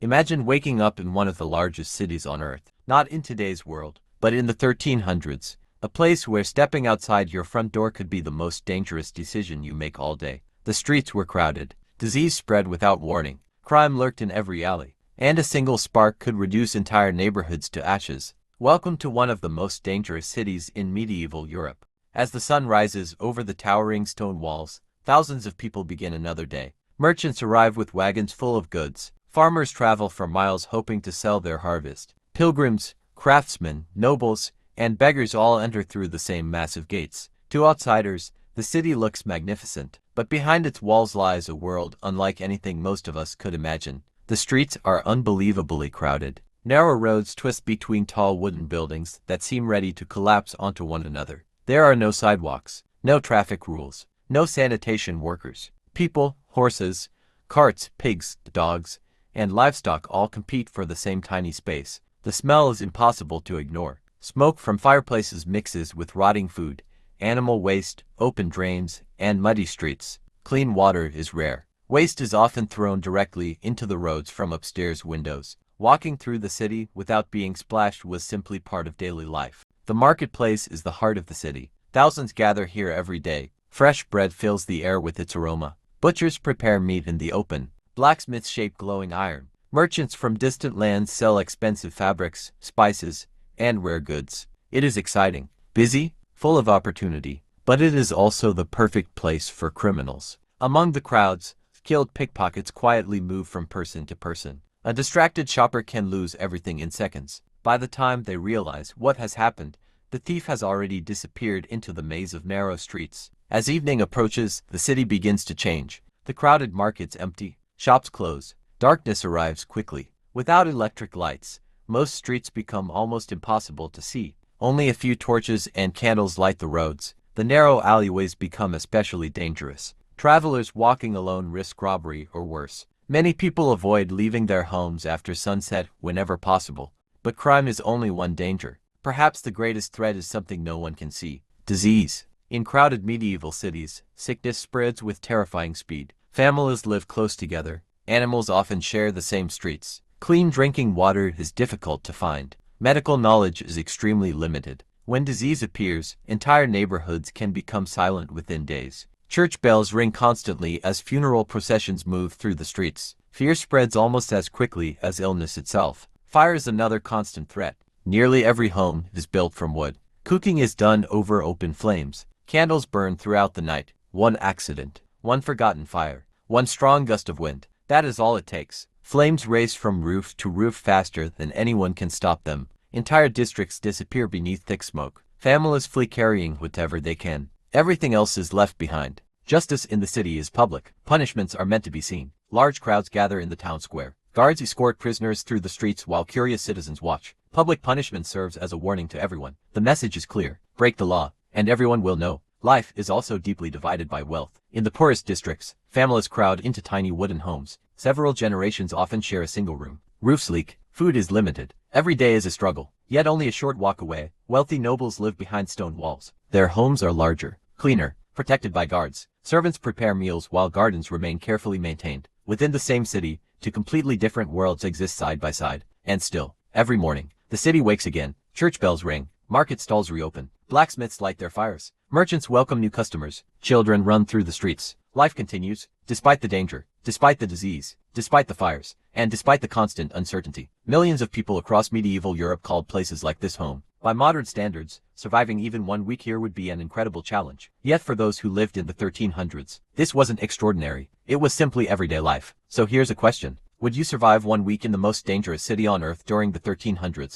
Imagine waking up in one of the largest cities on Earth, not in today's world, but in the 1300s, a place where stepping outside your front door could be the most dangerous decision you make all day. The streets were crowded, disease spread without warning, crime lurked in every alley, and a single spark could reduce entire neighborhoods to ashes. Welcome to one of the most dangerous cities in medieval Europe. As the sun rises over the towering stone walls, thousands of people begin another day. Merchants arrive with wagons full of goods. Farmers travel for miles hoping to sell their harvest. Pilgrims, craftsmen, nobles, and beggars all enter through the same massive gates. To outsiders, the city looks magnificent, but behind its walls lies a world unlike anything most of us could imagine. The streets are unbelievably crowded. Narrow roads twist between tall wooden buildings that seem ready to collapse onto one another. There are no sidewalks, no traffic rules, no sanitation workers. People, horses, carts, pigs, dogs, and livestock all compete for the same tiny space. The smell is impossible to ignore. Smoke from fireplaces mixes with rotting food, animal waste, open drains, and muddy streets. Clean water is rare. Waste is often thrown directly into the roads from upstairs windows. Walking through the city without being splashed was simply part of daily life. The marketplace is the heart of the city. Thousands gather here every day. Fresh bread fills the air with its aroma. Butchers prepare meat in the open. Blacksmiths shape glowing iron. Merchants from distant lands sell expensive fabrics, spices, and rare goods. It is exciting, busy, full of opportunity, but it is also the perfect place for criminals. Among the crowds, skilled pickpockets quietly move from person to person. A distracted shopper can lose everything in seconds. By the time they realize what has happened, the thief has already disappeared into the maze of narrow streets. As evening approaches, the city begins to change. The crowded markets empty, shops close, darkness arrives quickly. Without electric lights, most streets become almost impossible to see. Only a few torches and candles light the roads. The narrow alleyways become especially dangerous. Travelers walking alone risk robbery or worse. Many people avoid leaving their homes after sunset whenever possible. But crime is only one danger. Perhaps the greatest threat is something no one can see: disease. In crowded medieval cities, sickness spreads with terrifying speed. Families live close together. Animals often share the same streets. Clean drinking water is difficult to find. Medical knowledge is extremely limited. When disease appears, entire neighborhoods can become silent within days. Church bells ring constantly as funeral processions move through the streets. Fear spreads almost as quickly as illness itself. Fire is another constant threat. Nearly every home is built from wood. Cooking is done over open flames. Candles burn throughout the night. One accident, one forgotten fire, one strong gust of wind. That is all it takes. Flames race from roof to roof faster than anyone can stop them. Entire districts disappear beneath thick smoke. Families flee carrying whatever they can. Everything else is left behind. Justice in the city is public. Punishments are meant to be seen. Large crowds gather in the town square. Guards escort prisoners through the streets while curious citizens watch. Public punishment serves as a warning to everyone. The message is clear: break the law, and everyone will know. Life is also deeply divided by wealth. In the poorest districts, families crowd into tiny wooden homes. Several generations often share a single room. Roofs leak. Food is limited. Every day is a struggle. Yet only a short walk away, wealthy nobles live behind stone walls. Their homes are larger, cleaner, protected by guards. Servants prepare meals while gardens remain carefully maintained. Within the same city, two completely different worlds exist side by side. And still, every morning, the city wakes again. Church bells ring. Market stalls reopen. Blacksmiths light their fires. Merchants welcome new customers. Children run through the streets. Life continues, despite the danger, despite the disease, despite the fires, and despite the constant uncertainty. Millions of people across medieval Europe called places like this home. By modern standards, surviving even 1 week here would be an incredible challenge. Yet for those who lived in the 1300s, this wasn't extraordinary. It was simply everyday life. So here's a question: would you survive 1 week in the most dangerous city on Earth during the 1300s?